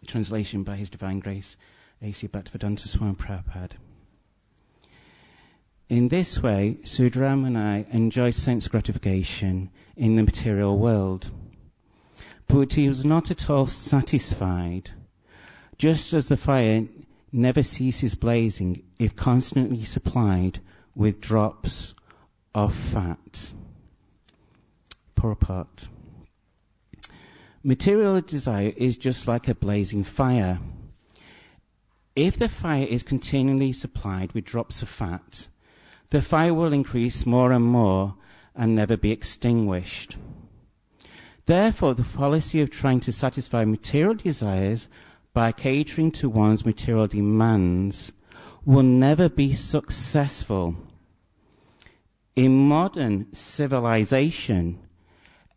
Translation by His Divine Grace, A.C. Bhaktivedanta Swami Prabhupada. In this way, Sudramana enjoyed sense gratification in the material world, but he was not at all satisfied. Just as the fire never ceases blazing if constantly supplied with drops of fat. Purport. Material desire is just like a blazing fire. If the fire is continually supplied with drops of fat, the fire will increase more and more and never be extinguished. Therefore, the policy of trying to satisfy material desires by catering to one's material demands will never be successful. In modern civilization,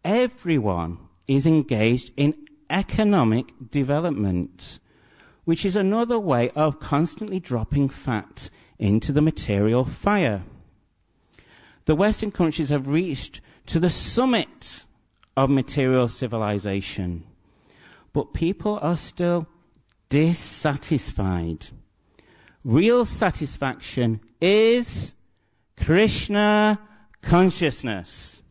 everyone is engaged in economic development, which is another way of constantly dropping fat into the material fire. The Western countries have reached to the summit of material civilization, but people are still dissatisfied. Real satisfaction is Krishna consciousness.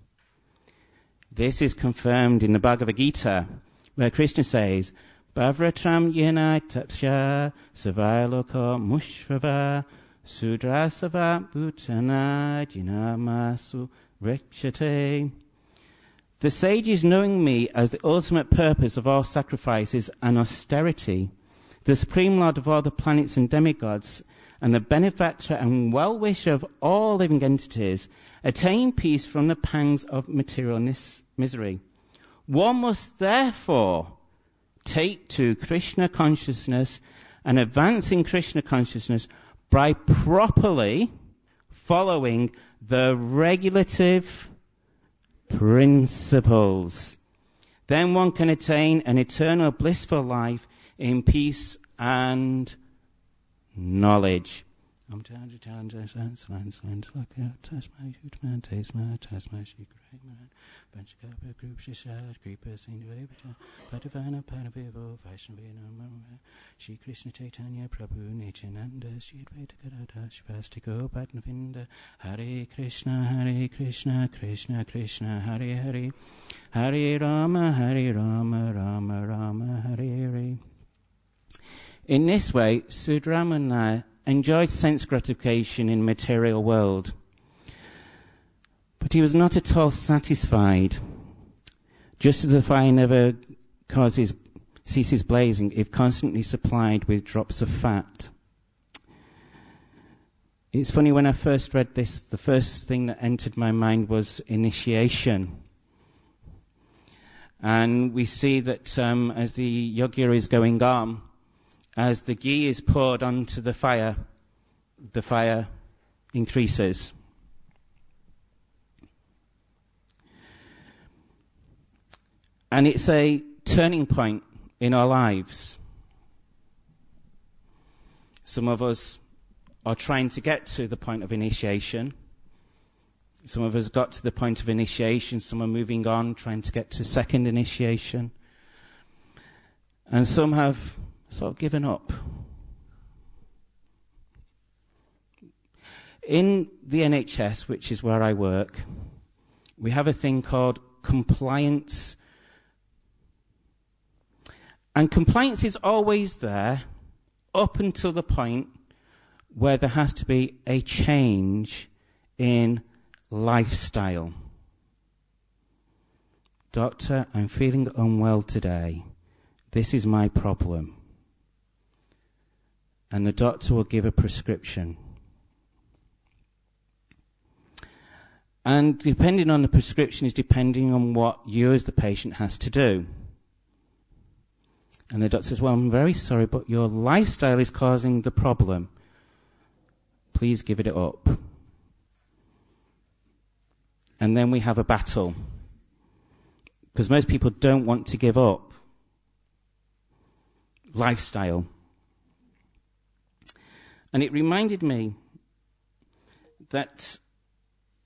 This is confirmed in the Bhagavad Gita, where Krishna says, Bhavratram yena tapsya savayaloko mushvava sudrasava bhutana jinamasu rekshate. The sages, knowing me as the ultimate purpose of all sacrifices and austerity, the supreme lord of all the planets and demigods, and the benefactor and well-wisher of all living entities, attain peace from the pangs of material misery. One must therefore take to Krishna consciousness and advance in Krishna consciousness by properly following the regulative principles. Then one can attain an eternal blissful life in peace and knowledge. Shri Krishna Chaitanya Prabhu Nityananda Shri Advaita Gadadhar Shivasti Gopatnavinda Hare Krishna Krishna Krishna Hare Hare Hare Rama Rama Rama Hare Hare. In this way, Sudramana enjoyed sense gratification in the material world, but he was not at all satisfied. Just as the fire never ceases blazing if constantly supplied with drops of fat. It's funny, when I first read this, the first thing that entered my mind was initiation. And we see that as the yajna is going on, as the ghee is poured onto the fire increases. And it's a turning point in our lives. Some of us are trying to get to the point of initiation. Some of us got to the point of initiation. Some are moving on, trying to get to second initiation. And some have sort of given up. In the NHS, which is where I work, we have a thing called compliance. And compliance is always there up until the point where there has to be a change in lifestyle. Doctor, I'm feeling unwell today. This is my problem. And the doctor will give a prescription. And depending on the prescription is depending on what you as the patient has to do. And the doctor says, well, I'm very sorry, but your lifestyle is causing the problem. Please give it up. And then we have a battle. Because most people don't want to give up lifestyle. And it reminded me that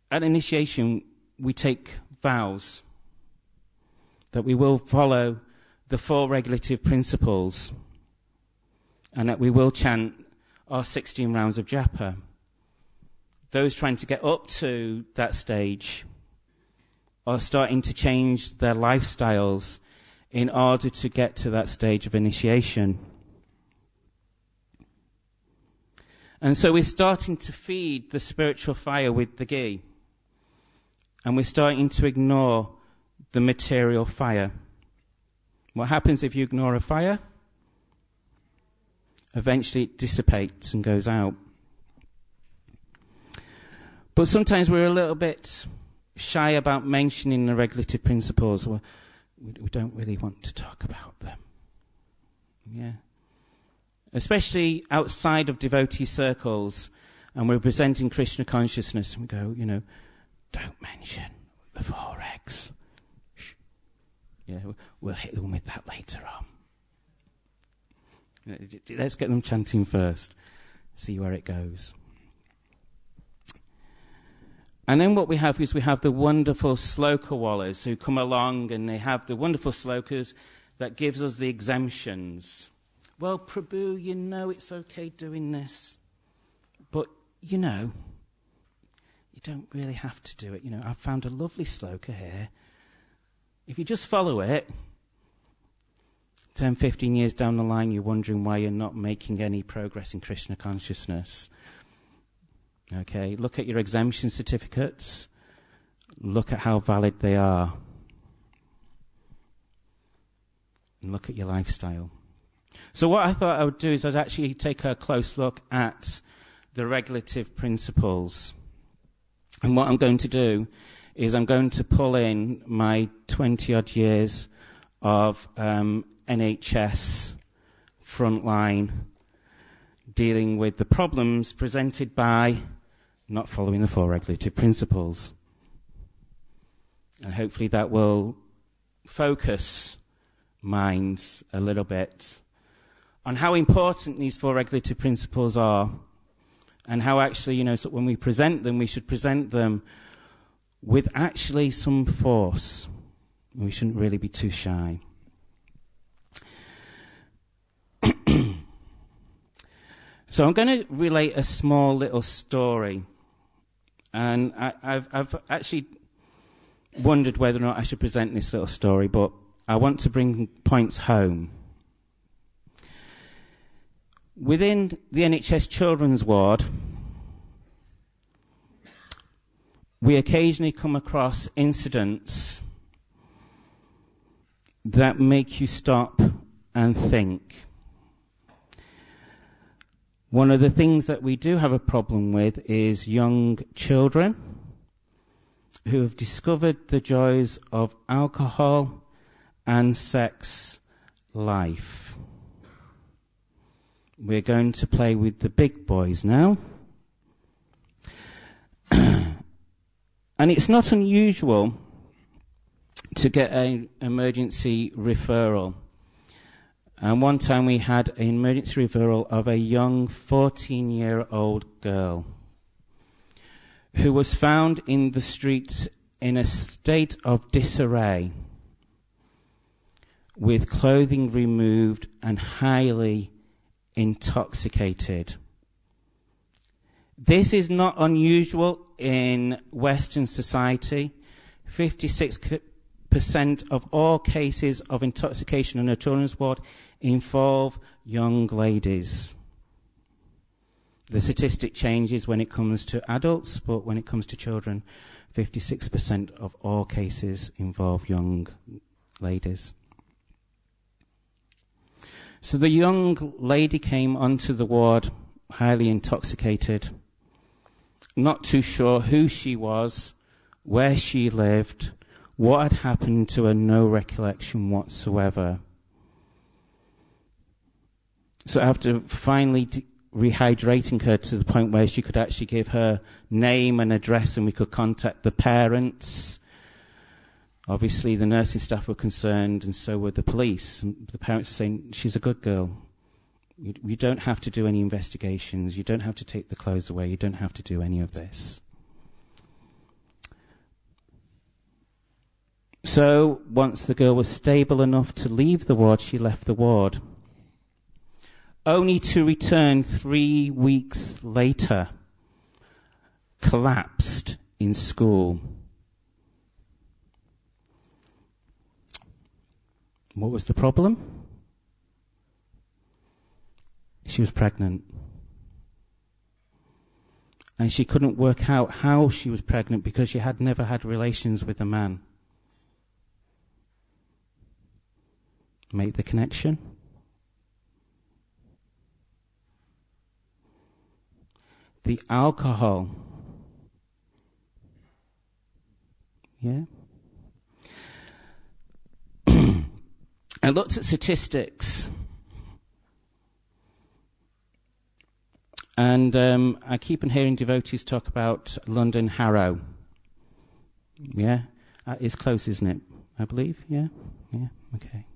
at initiation we take vows that we will follow the 4 regulative principles, and that we will chant our 16 rounds of japa. Those trying to get up to that stage are starting to change their lifestyles in order to get to that stage of initiation. And so we're starting to feed the spiritual fire with the ghee, and we're starting to ignore the material fire. What happens if you ignore a fire? Eventually it dissipates and goes out. But sometimes we're a little bit shy about mentioning the regulative principles. We don't really want to talk about them. Yeah. Especially outside of devotee circles, and we're presenting Krishna consciousness, and we go, don't mention the 4 regs. Shh. Yeah, we'll hit them with that later on. Let's get them chanting first, see where it goes. And then what we have is we have the wonderful sloka wallahs who come along, and they have the wonderful slokas that gives us the exemptions. Well, Prabhu, it's okay doing this, but, you don't really have to do it. I've found a lovely sloka here. If you just follow it, 10, 15 years down the line, you're wondering why you're not making any progress in Krishna consciousness. Okay, look at your exemption certificates. Look at how valid they are. And look at your lifestyle. So what I thought I would do is I'd actually take a close look at the regulative principles. And what I'm going to do is I'm going to pull in my 20-odd years of NHS frontline dealing with the problems presented by not following the 4 regulative principles. And hopefully that will focus minds a little bit on how important these 4 regulative principles are, and how actually, so when we present them, we should present them with actually some force. We shouldn't really be too shy. So I'm going to relate a small little story. And I've actually wondered whether or not I should present this little story, but I want to bring points home. Within the NHS Children's Ward, we occasionally come across incidents that make you stop and think. One of the things that we do have a problem with is young children who have discovered the joys of alcohol and sex life. We're going to play with the big boys now. And it's not unusual to get an emergency referral. And one time we had an emergency referral of a young 14-year-old girl who was found in the streets in a state of disarray, with clothing removed and highly intoxicated. This is not unusual in Western society. 56% of all cases of intoxication in a children's ward involve young ladies. The statistic changes when it comes to adults, but when it comes to children, 56% of all cases involve young ladies. So the young lady came onto the ward highly intoxicated, not too sure who she was, where she lived, what had happened to her, no recollection whatsoever. So after finally rehydrating her to the point where she could actually give her name and address and we could contact the parents, obviously the nursing staff were concerned and so were the police. And the parents are saying, she's a good girl. You don't have to do any investigations. You don't have to take the clothes away. You don't have to do any of this. So once the girl was stable enough to leave the ward, she left the ward, only to return 3 weeks later, collapsed in school. What was the problem? She was pregnant. And she couldn't work out how she was pregnant because she had never had relations with a man. Make the connection? The alcohol. Yeah? I looked at statistics. And I keep on hearing devotees talk about London Harrow. Yeah? It's close, isn't it? I believe? Yeah? Yeah? Okay.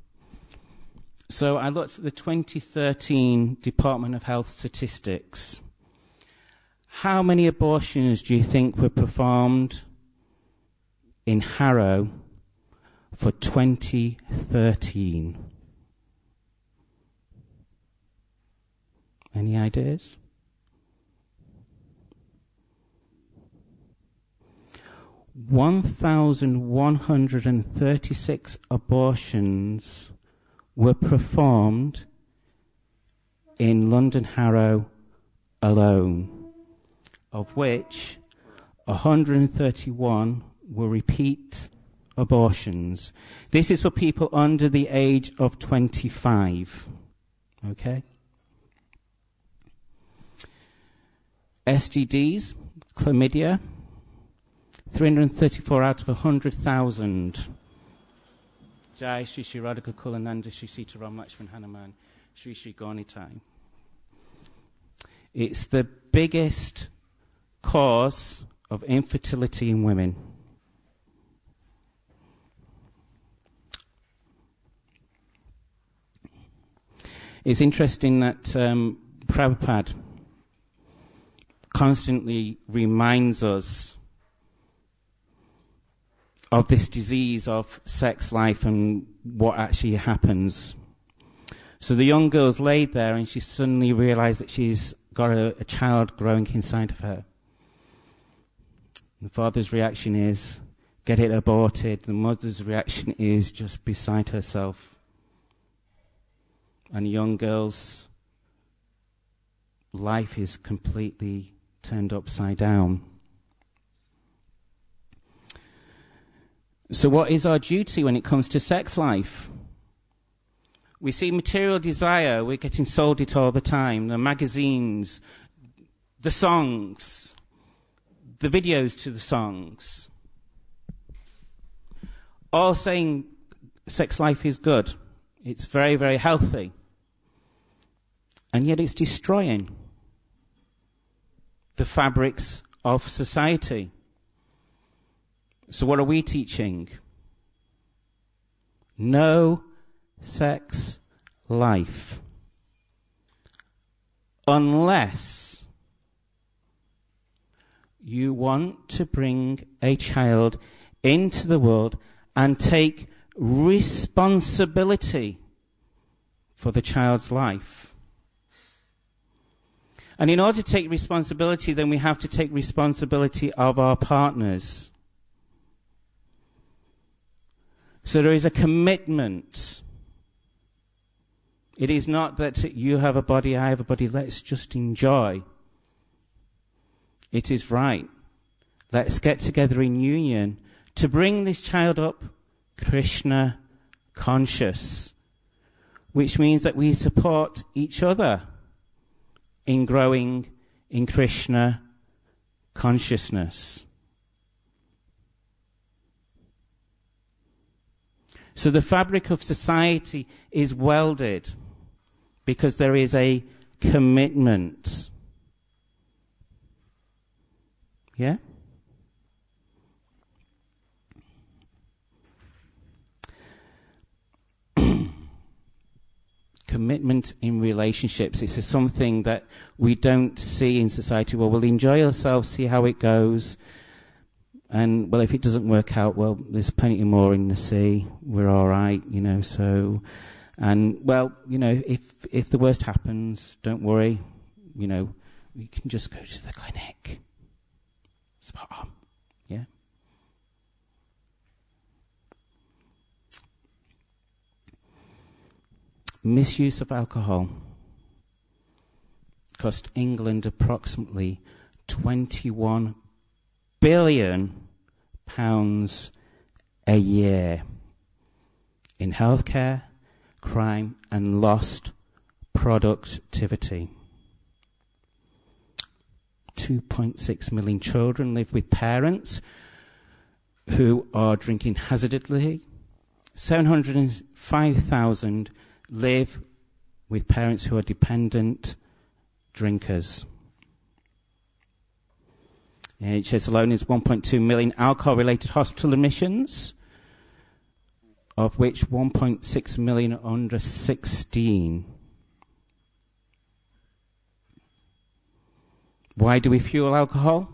So I looked at the 2013 Department of Health statistics. How many abortions do you think were performed in Harrow for 2013? Any ideas? 1,136 abortions were performed in London Harrow alone, of which 131 were repeat abortions. This is for people under the age of 25. Okay? STDs, chlamydia, 334 out of 100,000. Jai Shri Shri Radhika Kulananda Shri Sita Ram Lakshman Hanuman Shri Shri Gaunitai. It's the biggest cause of infertility in women. It's interesting that Prabhupada constantly reminds us of this disease of sex life and what actually happens. So the young girl's laid there and she suddenly realized that she's got a child growing inside of her. The father's reaction is, get it aborted. The mother's reaction is just beside herself. And the young girl's life is completely turned upside down. So what is our duty when it comes to sex life? We see material desire, we're getting sold it all the time. The magazines, the songs, the videos to the songs. All saying sex life is good. It's very, very healthy. And yet it's destroying the fabrics of society. So what are we teaching? No sex life. Unless you want to bring a child into the world and take responsibility for the child's life. And in order to take responsibility, then we have to take responsibility of our partners. So there is a commitment. It is not that you have a body, I have a body, let's just enjoy. It is right. Let's get together in union to bring this child up Krishna conscious, which means that we support each other in growing in Krishna consciousness. So the fabric of society is welded because there is a commitment. Yeah? Commitment in relationships. It's something that we don't see in society. Well, we'll enjoy ourselves, see how it goes. And, well, if it doesn't work out, well, there's plenty more in the sea. We're all right, so... And, well, if the worst happens, don't worry. We can just go to the clinic. Spot on. Yeah? Misuse of alcohol cost England approximately £21 billion a year in healthcare, crime, and lost productivity. 2.6 million children live with parents who are drinking hazardly. 705,000 live with parents who are dependent drinkers. The NHS alone is 1.2 million alcohol-related hospital admissions, of which 1.6 million are under 16. Why do we fuel alcohol?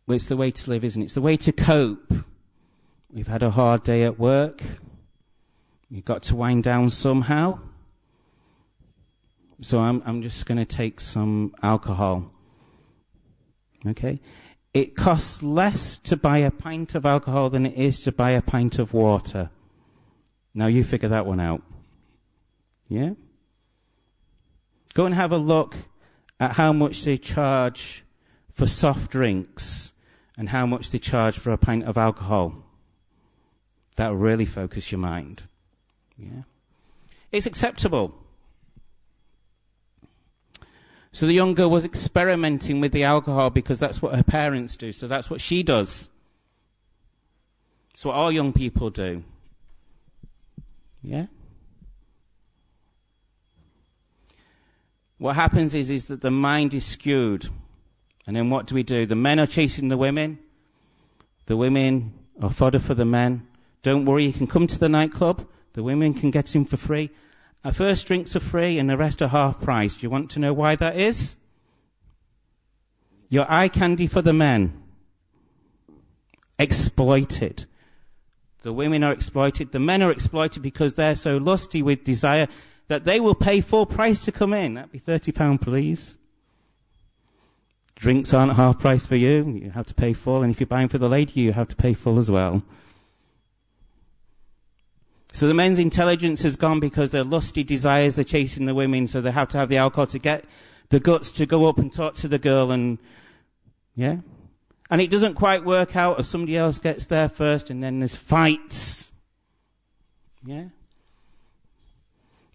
Well, it's the way to live, isn't it? It's the way to cope. We've had a hard day at work. You've got to wind down somehow. So I'm just going to take some alcohol. Okay? It costs less to buy a pint of alcohol than it is to buy a pint of water. Now you figure that one out. Yeah? Go and have a look at how much they charge for soft drinks and how much they charge for a pint of alcohol. That will really focus your mind. Yeah? It's acceptable. So the young girl was experimenting with the alcohol because that's what her parents do. So that's what she does. It's what all young people do. Yeah? What happens is that the mind is skewed. And then what do? The men are chasing the women. The women are fodder for the men. Don't worry, you can come to the nightclub. The women can get in for free. Our first drinks are free and the rest are half price. Do you want to know why that is? Your eye candy for the men. Exploited. The women are exploited. The men are exploited because they're so lusty with desire that they will pay full price to come in. That'd be £30, please. Drinks aren't half price for you. You have to pay full. And if you're buying for the lady, you have to pay full as well. So the men's intelligence has gone because their lusty desires, they're chasing the women, so they have to have the alcohol to get the guts to go up and talk to the girl, and yeah. And it doesn't quite work out, or somebody else gets there first, and then there's fights. Yeah.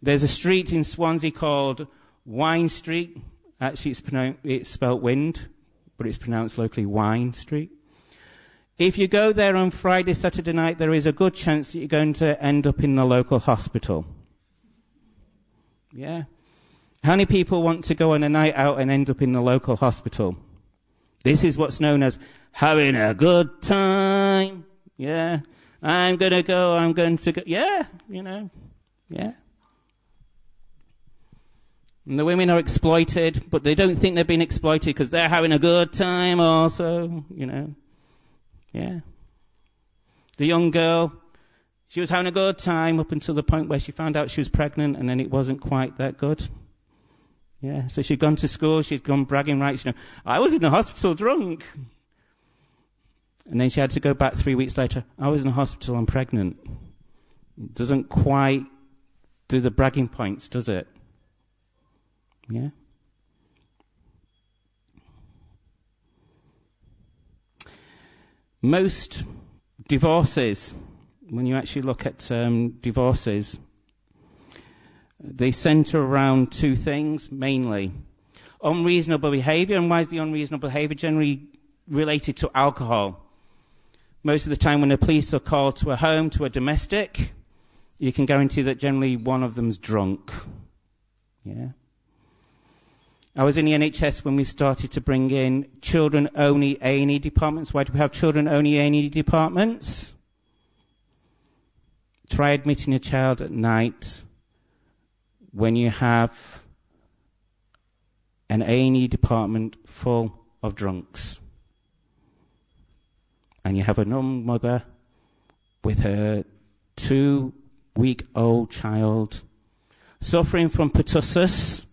There's a street in Swansea called Wine Street. Actually, it's spelt wind, but it's pronounced locally Wine Street. If you go there on Friday, Saturday night, there is a good chance that you're going to end up in the local hospital. Yeah? How many people want to go on a night out and end up in the local hospital? This is what's known as having a good time. Yeah? I'm going to go. Yeah, yeah. And the women are exploited, but they don't think they're being exploited because they're having a good time also, Yeah. The young girl, she was having a good time up until the point where she found out she was pregnant, and then it wasn't quite that good. Yeah, so she'd gone to school, she'd gone bragging rights, I was in the hospital drunk. And then she had to go back 3 weeks later, I was in the hospital, I'm pregnant. It doesn't quite do the bragging points, does it? Yeah. Most divorces, when you actually look at divorces, they centre around two things mainly. Unreasonable behaviour. And why is the unreasonable behaviour generally related to alcohol? Most of the time when the police are called to a home, to a domestic, you can guarantee that generally one of them's drunk. Yeah. I was in the NHS when we started to bring in children-only A&E departments. Why do we have children-only A&E departments? Try admitting a child at night when you have an A&E department full of drunks. And you have a young mother with her 2-week-old child suffering from pertussis,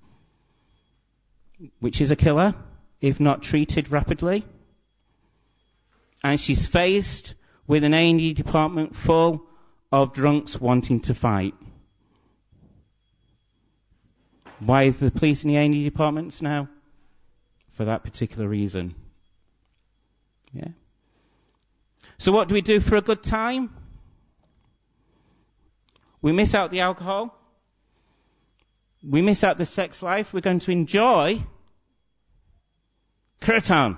which is a killer if not treated rapidly. And she's faced with an A&E department full of drunks wanting to fight. Why is the police in the A&E departments now? For that particular reason. Yeah. So what do we do for a good time? We miss out the alcohol. We miss out the sex life. We're going to enjoy Kirtan.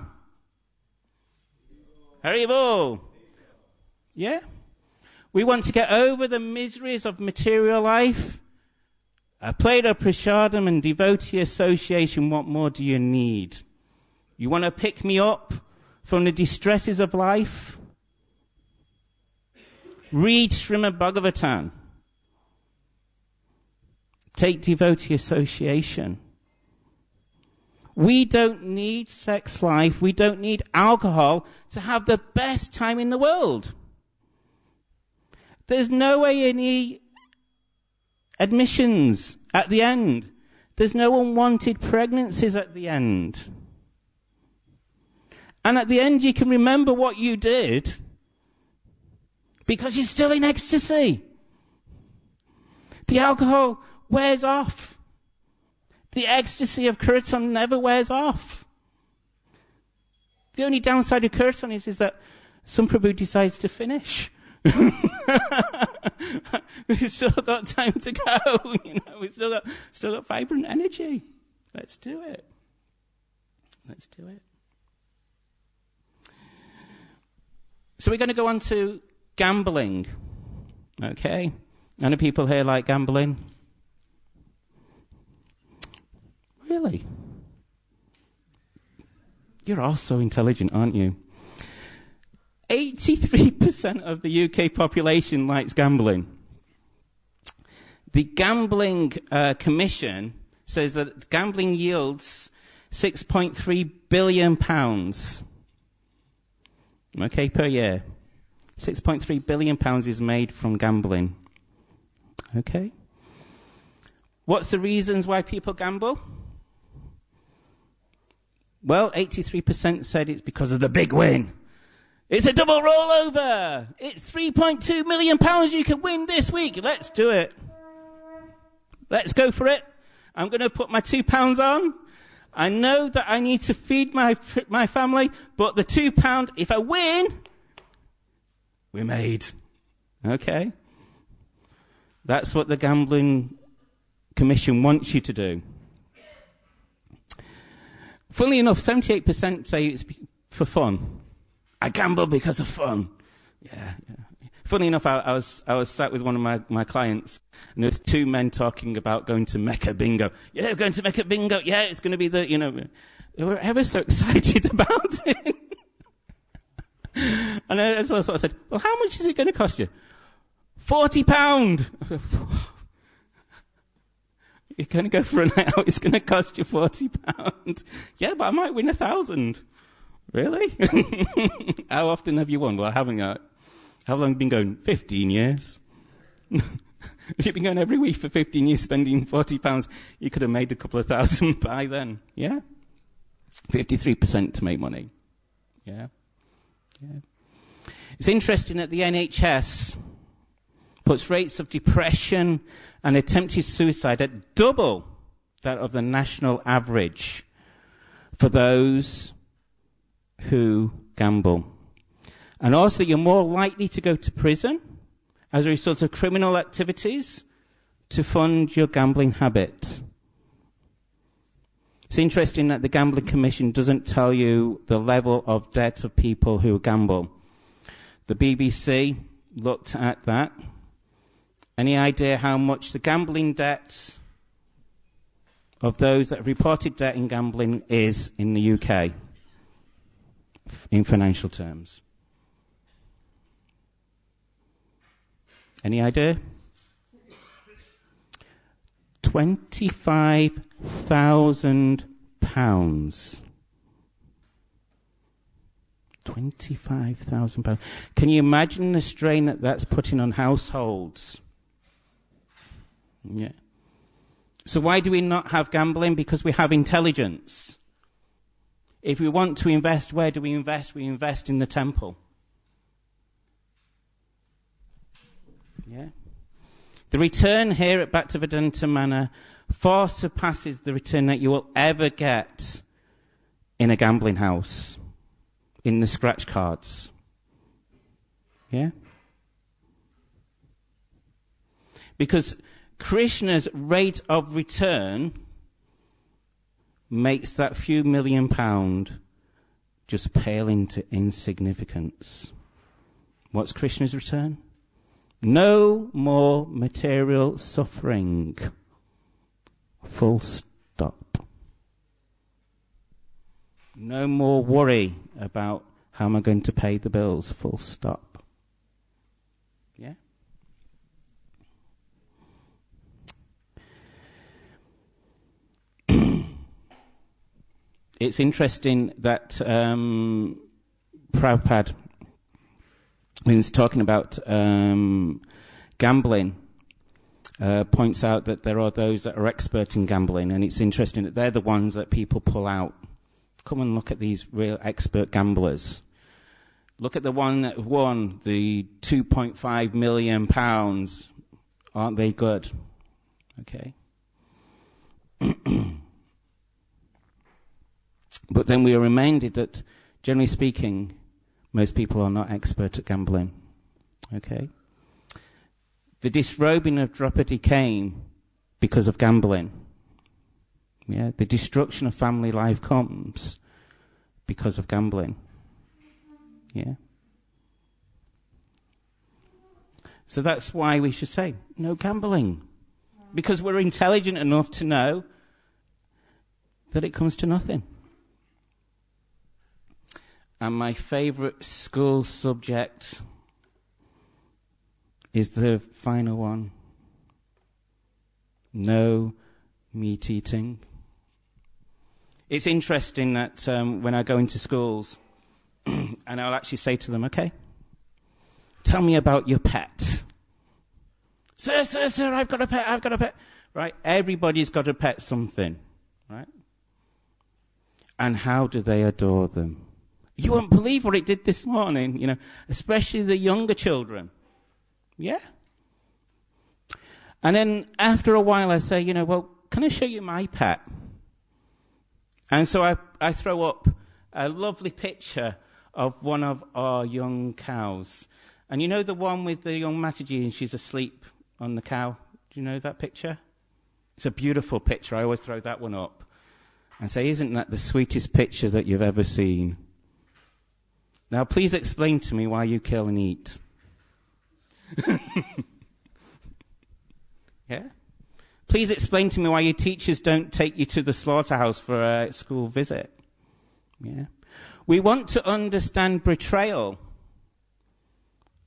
Haribo. Yeah. We want to get over the miseries of material life. A plate of prasadam and devotee association, what more do you need? You want to pick me up from the distresses of life? Read Srimad Bhagavatam. Take devotee association. We don't need sex life. We don't need alcohol to have the best time in the world. There's no A&E admissions at the end. There's no unwanted pregnancies at the end. And at the end you can remember what you did because you're still in ecstasy. The alcohol wears off. The ecstasy of Kirtan never wears off. The only downside of Kirtan is that some Prabhu decides to finish. We've still got time to go. We've still got vibrant energy. Let's do it. Let's do it. So we're going to go on to gambling. Okay? Any people here like gambling? Really? You're all so intelligent, aren't you? 83% of the UK population likes gambling. The Gambling Commission says that gambling yields £6.3 billion. Okay, per year. £6.3 billion is made from gambling. Okay? What's the reasons why people gamble? Well, 83% said it's because of the big win. It's a double rollover. It's £3.2 million you can win this week. Let's do it. Let's go for it. I'm going to put my £2 on. I know that I need to feed my family, but the £2, if I win, we're made. Okay? That's what the Gambling Commission wants you to do. Funnily enough, 78% say it's for fun. I gamble because of fun. Yeah. Funny enough, I was sat with one of my clients, and there was two men talking about going to Mecca Bingo. Yeah, we're going to Mecca Bingo. Yeah, it's going to be they were ever so excited about it. And so I said, well, how much is it going to cost you? £40. You're going to go for a night out, it's going to cost you £40. Yeah, but I might win 1,000. Really? How often have you won? Well, I haven't got. How long have you been going? 15 years. If you've been going every week for 15 years spending £40, you could have made a couple of thousand by then. Yeah? 53% to make money. Yeah? Yeah. It's interesting that the NHS puts rates of depression and attempted suicide at double that of the national average for those who gamble. And also, you're more likely to go to prison as a result of criminal activities to fund your gambling habit. It's interesting that the Gambling Commission doesn't tell you the level of debt of people who gamble. The BBC looked at that. Any idea how much the gambling debt of those that have reported debt in gambling is in the UK in financial terms? Any idea? £25,000. £25,000. Can you imagine the strain that that's putting on households? Yeah. So why do we not have gambling? Because we have intelligence. If we want to invest, where do we invest? We invest in the temple. Yeah. The return here at Bhaktivedanta Manor far surpasses the return that you will ever get in a gambling house, in the scratch cards. Yeah? Because Krishna's rate of return makes that few £1 million just pale into insignificance. What's Krishna's return? No more material suffering. Full stop. No more worry about how am I going to pay the bills. Full stop. Yeah? It's interesting that Prabhupada, when he's talking about gambling, points out that there are those that are expert in gambling, and it's interesting that they're the ones that people pull out. Come and look at these real expert gamblers. Look at the one that won the £2.5 million. Aren't they good? Okay. But then we are reminded that, generally speaking, most people are not expert at gambling. Okay? The disrobing of Draupadi came because of gambling. Yeah? The destruction of family life comes because of gambling. Yeah? So that's why we should say, no gambling. Because we're intelligent enough to know that it comes to nothing. And my favourite school subject is the final one. No meat eating. It's interesting that when I go into schools, and I'll actually say to them, okay, tell me about your pet. Sir, I've got a pet. Right? Everybody's got a pet something. Right? And how do they adore them? You won't believe what it did this morning, especially the younger children. Yeah? And then after a while I say, well, can I show you my pet? And so I throw up a lovely picture of one of our young cows. And the one with the young Mataji and she's asleep on the cow? Do you know that picture? It's a beautiful picture. I always throw that one up and say, isn't that the sweetest picture that you've ever seen? Now, please explain to me why you kill and eat. Yeah? Please explain to me why your teachers don't take you to the slaughterhouse for a school visit. Yeah? We want to understand betrayal.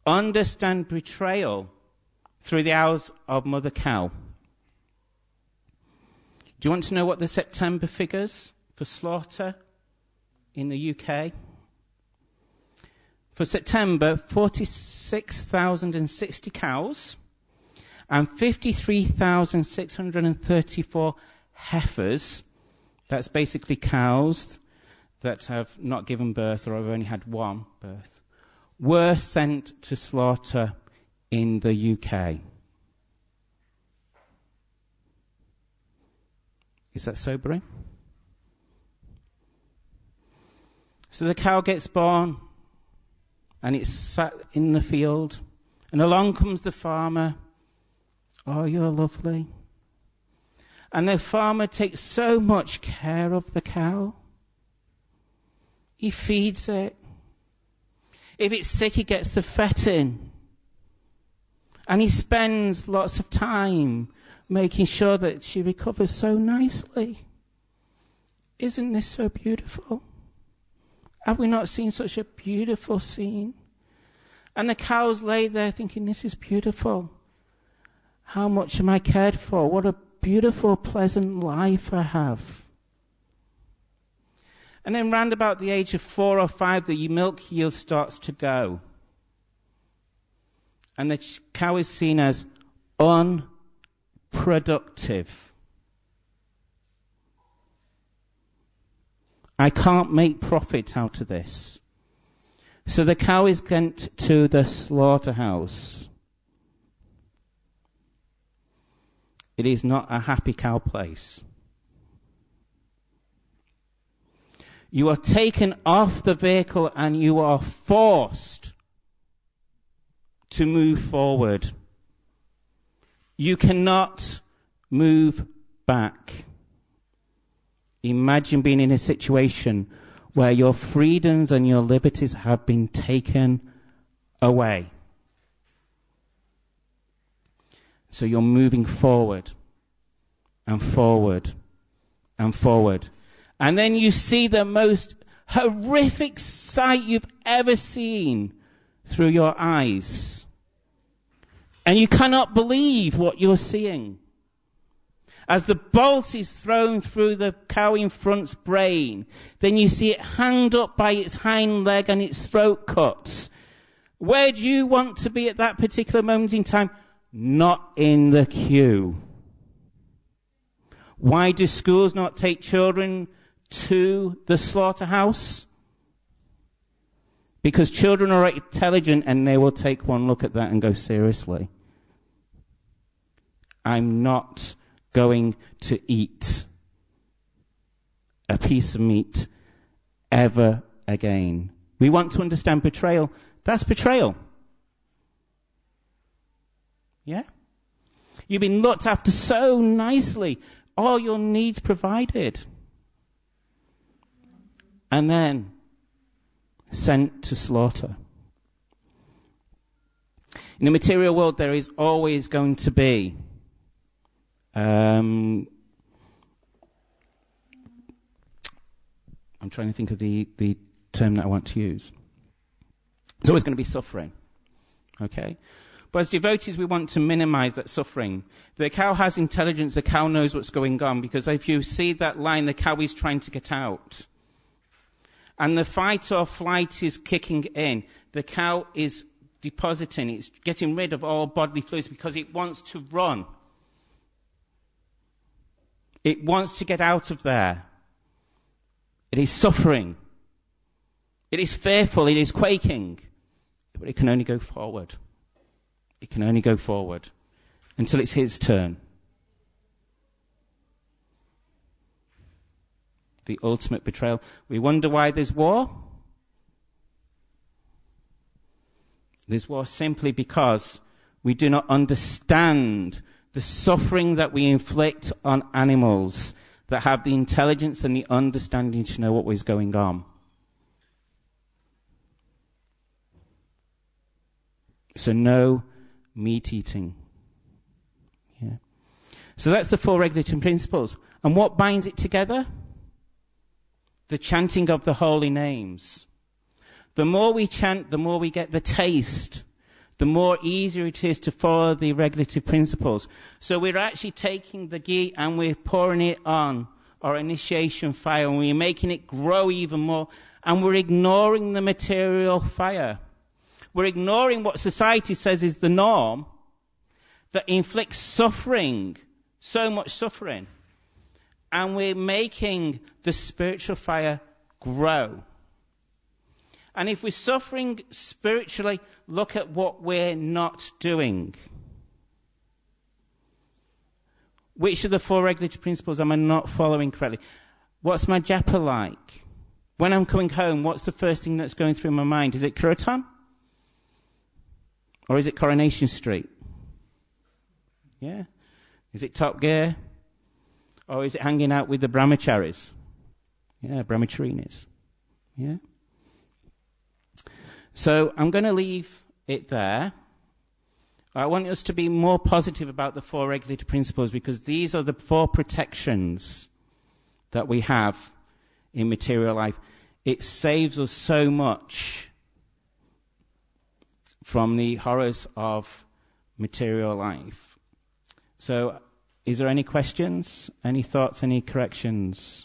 Understand betrayal through the eyes of Mother Cow. Do you want to know what the September figures for slaughter in the UK? For September, 46,060 cows and 53,634 heifers, that's basically cows that have not given birth or have only had one birth, were sent to slaughter in the UK. Is that sobering? So the cow gets born, and it's sat in the field, and along comes the farmer. Oh, you're lovely. And the farmer takes so much care of the cow. He feeds it. If it's sick, he gets the fet in. And he spends lots of time making sure that she recovers so nicely. Isn't this so beautiful? Have we not seen such a beautiful scene? And the cows lay there thinking, this is beautiful. How much am I cared for? What a beautiful, pleasant life I have. And then round about the age of 4 or 5, the milk yield starts to go. And the cow is seen as unproductive. I can't make profit out of this. So the cow is sent to the slaughterhouse. It is not a happy cow place. You are taken off the vehicle and you are forced to move forward. You cannot move back. Imagine being in a situation where your freedoms and your liberties have been taken away. So you're moving forward and forward and forward. And then you see the most horrific sight you've ever seen through your eyes. And you cannot believe what you're seeing. As the bolt is thrown through the cow in front's brain, then you see it hanged up by its hind leg and its throat cut. Where do you want to be at that particular moment in time? Not in the queue. Why do schools not take children to the slaughterhouse? Because children are intelligent and they will take one look at that and go, seriously, I'm not going to eat a piece of meat ever again. We want to understand betrayal. That's betrayal. Yeah? You've been looked after so nicely. All your needs provided. And then sent to slaughter. In the material world, there is always going to be I'm trying to think of the term that I want to use. There's always going to be suffering. Okay? But as devotees, we want to minimize that suffering. The cow has intelligence. The cow knows what's going on. Because if you see that line, the cow is trying to get out. And the fight or flight is kicking in. The cow is depositing. It's getting rid of all bodily fluids because it wants to run. It wants to get out of there. It is suffering. It is fearful. It is quaking. But it can only go forward. It can only go forward until it's his turn. The ultimate betrayal. We wonder why there's war. There's war simply because we do not understand the suffering that we inflict on animals that have the intelligence and the understanding to know what was going on. So no meat eating. Yeah. So that's the 4 regulating principles. And what binds it together? The chanting of the holy names. The more we chant, the more we get the taste. The more easier it is to follow the regulative principles. So we're actually taking the ghee and we're pouring it on our initiation fire and we're making it grow even more. And we're ignoring the material fire. We're ignoring what society says is the norm that inflicts suffering, so much suffering. And we're making the spiritual fire grow. And if we're suffering spiritually, look at what we're not doing. Which of the 4 regulative principles am I not following correctly? What's my japa like? When I'm coming home, what's the first thing that's going through my mind? Is it Kirtan? Or is it Coronation Street? Yeah? Is it Top Gear? Or is it hanging out with the brahmacharis? Yeah, brahmacharinis. Yeah? So I'm going to leave it there. I want us to be more positive about the 4 regulative principles because these are the 4 protections that we have in material life. It saves us so much from the horrors of material life. So, is there any questions, any thoughts, any corrections?